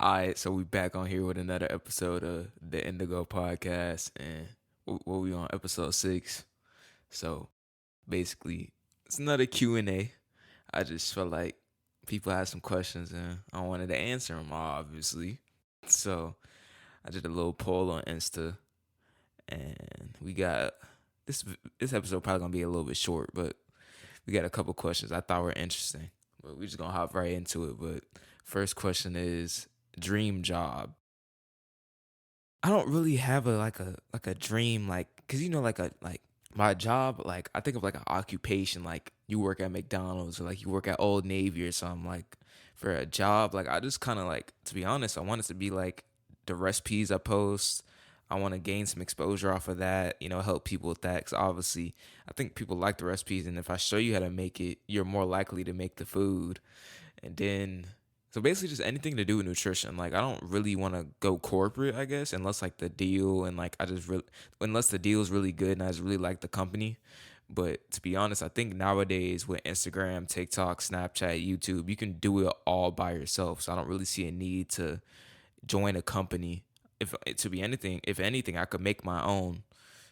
All right, so we back on here with another episode of the Indigo Podcast, and what we on episode 6. So basically, it's another Q&A. I just felt like people had some questions, and I wanted to answer them, obviously. So I did a little poll on Insta, and we got this. This episode probably gonna be a little bit short, but we got a couple questions I thought were interesting. But we just gonna hop right into it. But first question is dream job. I don't really have a dream cuz like my job, like I think of like an occupation, like you work at McDonald's or like you work at Old Navy or something. Like for a job, like I just kind of like, to be honest, I want it to be like the recipes I post. I want to gain some exposure off of that, help people with that. Cause obviously, I think people like the recipes, and if I show you how to make it, you're more likely to make the food. And then, so basically, just anything to do with nutrition. Like, I don't really want to go corporate, I guess, unless like the deal and like I just really, unless the deal is really good and I just really like the company. But to be honest, I think nowadays with Instagram, TikTok, Snapchat, YouTube, you can do it all by yourself. So I don't really see a need to join a company. If to be anything, if anything, I could make my own.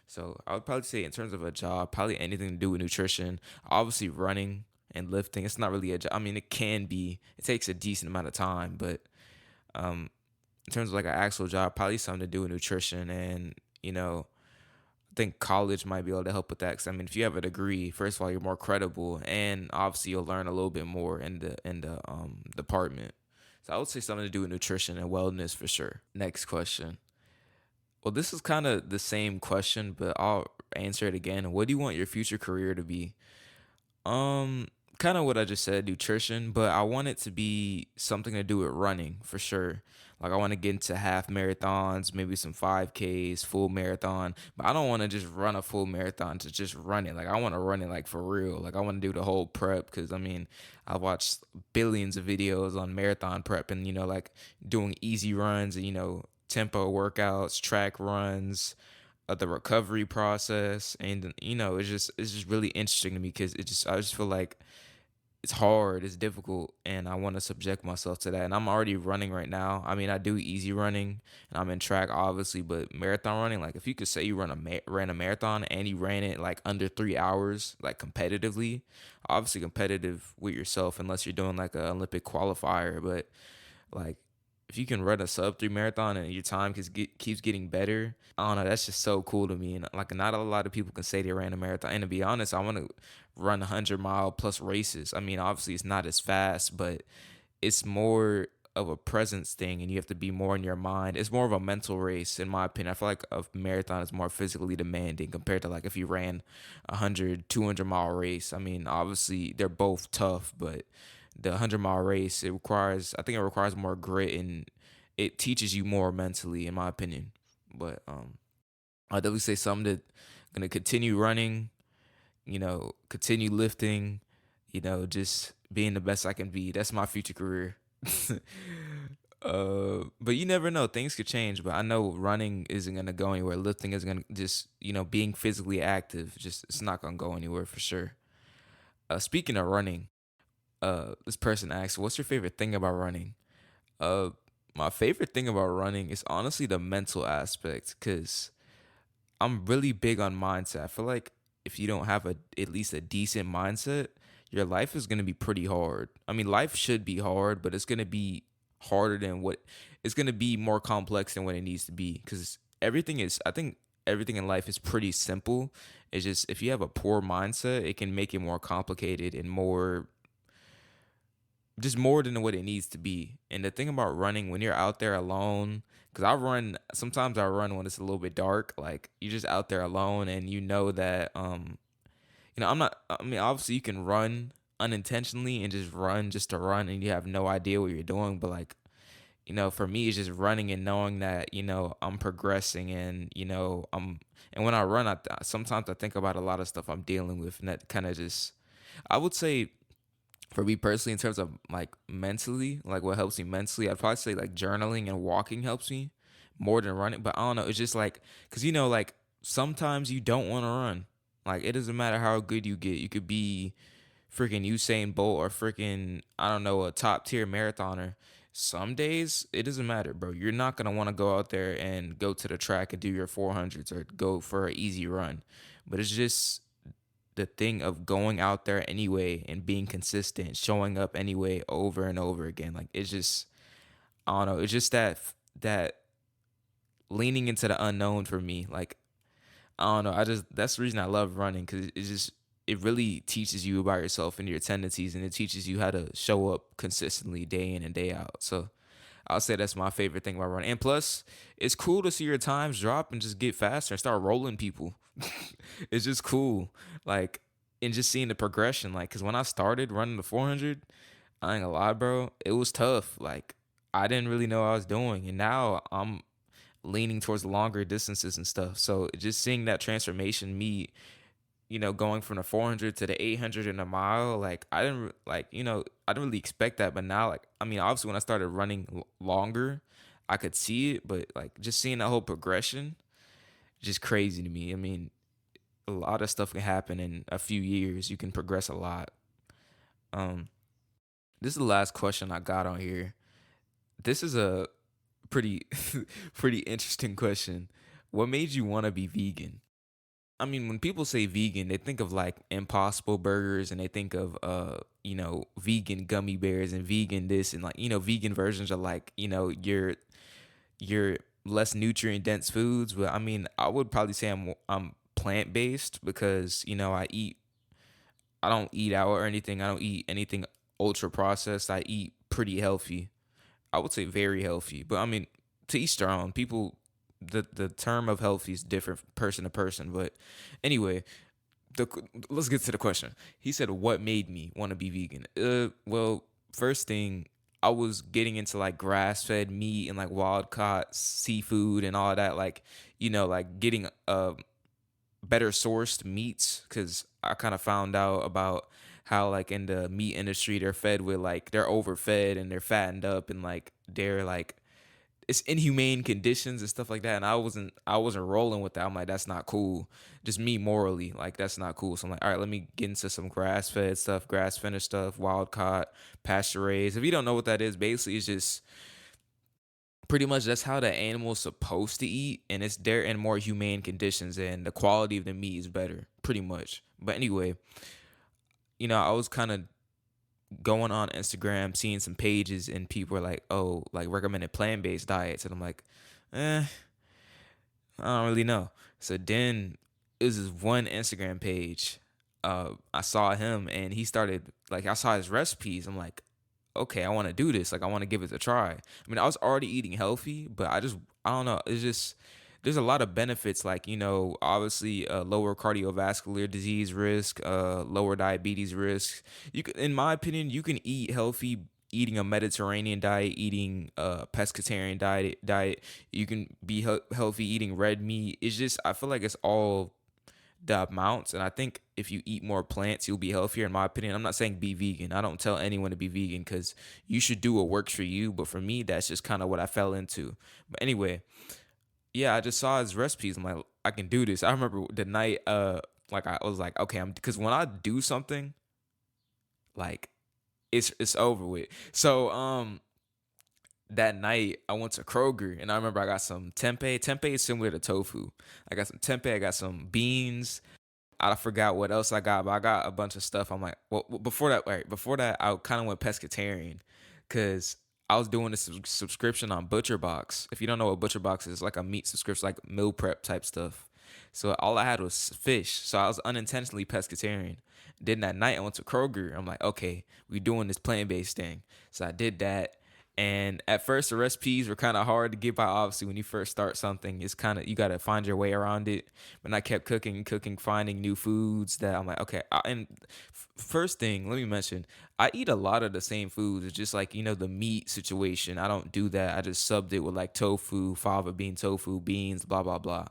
So I would probably say in terms of a job, probably anything to do with nutrition. Obviously running and lifting. It's not really a job. I mean, it can be. It takes a decent amount of time, but um, in terms of like an actual job, probably something to do with nutrition. And I think college might be able to help with that. Because I mean, if you have a degree, first of all, you're more credible, and obviously you'll learn a little bit more in the department. So I would say something to do with nutrition and wellness for sure. Next question. Well, this is kind of the same question, but I'll answer it again. What do you want your future career to be? Um, Kind of what I just said, nutrition, but I want it to be something to do with running for sure. Like I want to get into half marathons, maybe some 5Ks, full marathon, but I don't want to just run a full marathon to just run it. Like I want to run it like for real. Like I want to do the whole prep cuz I mean, I've watched billions of videos on marathon prep and like doing easy runs and tempo workouts, track runs, of the recovery process, and it's just really interesting to me because I just feel like it's hard, it's difficult, and I want to subject myself to that. And I'm already running right now. I mean, I do easy running, and I'm in track obviously, but marathon running, like if you could say you ran a marathon and you ran it like under 3 hours, like competitively, obviously competitive with yourself, unless you're doing like an Olympic qualifier, but like if you can run a sub 3 marathon and your time keeps getting better, I don't know. That's just so cool to me. And like, not a lot of people can say they ran a marathon. And to be honest, I want to run 100-mile plus races. I mean, obviously, it's not as fast, but it's more of a presence thing, and you have to be more in your mind. It's more of a mental race, in my opinion. I feel like a marathon is more physically demanding compared to like if you ran 100, 200-mile race. I mean, obviously, they're both tough, but the 100-mile race, I think it requires more grit, and it teaches you more mentally, in my opinion. But I'd definitely say something that gonna continue running, continue lifting, just being the best I can be. That's my future career. But you never know. Things could change. But I know running isn't gonna go anywhere. Lifting is gonna just, being physically active. Just it's not gonna go anywhere for sure. Speaking of running, this person asked, "What's your favorite thing about running?" Uh, my favorite thing about running is honestly the mental aspect, cause I'm really big on mindset. I feel like if you don't have at least a decent mindset, your life is gonna be pretty hard. I mean, life should be hard, but it's gonna be harder than what it's gonna be more complex than what it needs to be. Because I think everything in life is pretty simple. It's just if you have a poor mindset, it can make it more complicated and just more than what it needs to be. And the thing about running when you're out there alone, because sometimes I run when it's a little bit dark, like you're just out there alone and you know that, I mean, obviously you can run unintentionally and just run just to run and you have no idea what you're doing. But like, for me, it's just running and knowing that, I'm progressing and, and when I run, sometimes I think about a lot of stuff I'm dealing with and that kind of just, I would say, for me personally, in terms of like mentally, like what helps me mentally, I'd probably say like journaling and walking helps me more than running. But I don't know, it's just like, cause like sometimes you don't want to run. Like it doesn't matter how good you get. You could be freaking Usain Bolt or freaking, I don't know, a top tier marathoner. Some days it doesn't matter, bro. You're not gonna want to go out there and go to the track and do your 400s or go for an easy run. But it's just the thing of going out there anyway and being consistent, showing up anyway over and over again. Like it's just I don't know. It's just that leaning into the unknown for me. Like I don't know. I just that's the reason I love running because it really teaches you about yourself and your tendencies, and it teaches you how to show up consistently day in and day out. So I'll say that's my favorite thing about running. And plus, it's cool to see your times drop and just get faster and start rolling people. It's just cool. Like, and just seeing the progression. Like, because when I started running the 400, I ain't gonna lie, bro, it was tough. Like, I didn't really know what I was doing. And now I'm leaning towards longer distances and stuff. So just seeing that transformation, me going from the 400 to the 800 in a mile, like I didn't I didn't really expect that, but now like I mean, obviously when I started running longer, I could see it, but like just seeing that whole progression, just crazy to me. I mean, a lot of stuff can happen in a few years. You can progress a lot. Um, this is the last question I got on here. This is a pretty pretty interesting question. What made you want to be vegan? I mean, when people say vegan, they think of like impossible burgers and they think of vegan gummy bears and vegan this and like, vegan versions of like, your less nutrient dense foods. But I mean, I would probably say I'm plant based because, I don't eat out or anything. I don't eat anything ultra processed. I eat pretty healthy. I would say very healthy. But I mean, to each their own. People the term of healthy is different person to person. But anyway, let's get to the question. He said, "What made me want to be vegan?" Well, first thing, I was getting into like grass fed meat and like wild caught seafood and all of that. Like, like getting better sourced meats because I kind of found out about how like in the meat industry they're fed with like they're overfed and they're fattened up and like they're like it's inhumane conditions and stuff like that. And I wasn't rolling with that. I'm like, that's not cool. Just me morally, like that's not cool. So I'm like, all right, let me get into some grass fed stuff, grass finished stuff, wild caught, pasture raised. If you don't know what that is, basically it's just pretty much that's how the animal's supposed to eat, and it's there in more humane conditions, and the quality of the meat is better, pretty much. But anyway, I was kind of going on Instagram, seeing some pages, and people were like, "Oh, like recommended plant-based diets," and I'm like, "Eh, I don't really know." So then it was this one Instagram page. I saw him, and he started like I saw his recipes. I'm like, okay, I want to do this. Like, I want to give it a try. I mean, I was already eating healthy, but I don't know. It's just, there's a lot of benefits, like, obviously, lower cardiovascular disease risk, lower diabetes risk. In my opinion, you can eat healthy eating a Mediterranean diet, eating a pescatarian diet. You can be healthy eating red meat. It's just, I feel like it's all the amounts. And I think if you eat more plants, you'll be healthier. In my opinion, I'm not saying be vegan. I don't tell anyone to be vegan because you should do what works for you. But for me, that's just kind of what I fell into. But anyway, yeah, I just saw his recipes. I'm like, I can do this. I remember the night, like I was like, okay, I'm because when I do something, like it's over with. So that night I went to Kroger and I remember I got some tempeh. Tempeh is similar to tofu. I got some tempeh. I got some beans. I forgot what else I got, but I got a bunch of stuff. I'm like, well, before that, right? Before that, I kind of went pescatarian because I was doing this subscription on ButcherBox. If you don't know what ButcherBox is, like a meat subscription, like meal prep type stuff. So all I had was fish. So I was unintentionally pescatarian. Then that night I went to Kroger. I'm like, okay, we doing this plant based thing. So I did that. And at first, the recipes were kind of hard to get by. Obviously, when you first start something, it's kind of you got to find your way around it. But I kept cooking and cooking, finding new foods that I'm like, okay. And first thing, let me mention, I eat a lot of the same foods. It's just like the meat situation. I don't do that. I just subbed it with like tofu, fava bean tofu, beans, blah blah blah.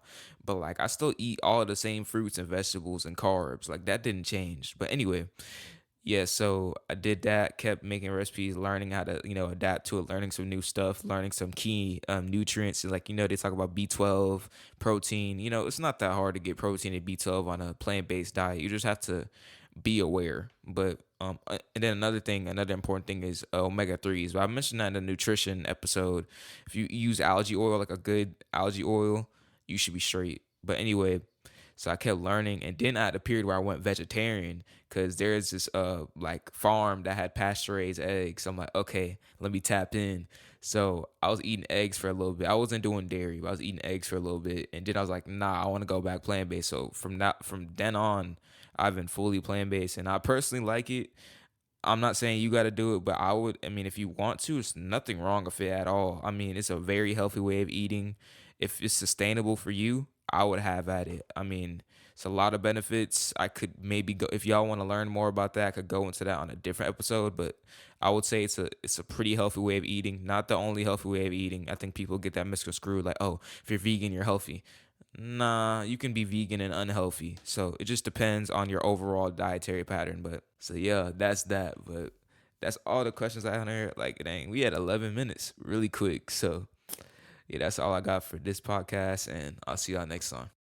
But like I still eat all of the same fruits and vegetables and carbs. Like that didn't change. But anyway, yeah, so I did that, kept making recipes, learning how to, adapt to it, learning some new stuff, learning some key nutrients. Like, they talk about B12, protein. It's not that hard to get protein and B12 on a plant based diet. You just have to be aware. But and then another important thing is omega threes. But I mentioned that in the nutrition episode. If you use algae oil, like a good algae oil, you should be straight. But anyway, so I kept learning, and then I had a period where I went vegetarian because there's this like farm that had pasture raised eggs. So I'm like, okay, let me tap in. So I was eating eggs for a little bit. I wasn't doing dairy, but I was eating eggs for a little bit, and then I was like, nah, I want to go back plant based. So from then on, I've been fully plant based, and I personally like it. I'm not saying you got to do it, but I would. I mean, if you want to, it's nothing wrong with it at all. I mean, it's a very healthy way of eating. If it's sustainable for you, I would have at it. I mean, it's a lot of benefits. I could maybe go if y'all want to learn more about that. I could go into that on a different episode, but I would say it's a pretty healthy way of eating. Not the only healthy way of eating. I think people get that misconstrued, like, oh, if you're vegan, you're healthy. Nah, you can be vegan and unhealthy. So it just depends on your overall dietary pattern. But so yeah, that's that. But that's all the questions I had on here. Like, dang, we had 11 minutes really quick. So yeah, that's all I got for this podcast. And I'll see y'all next time.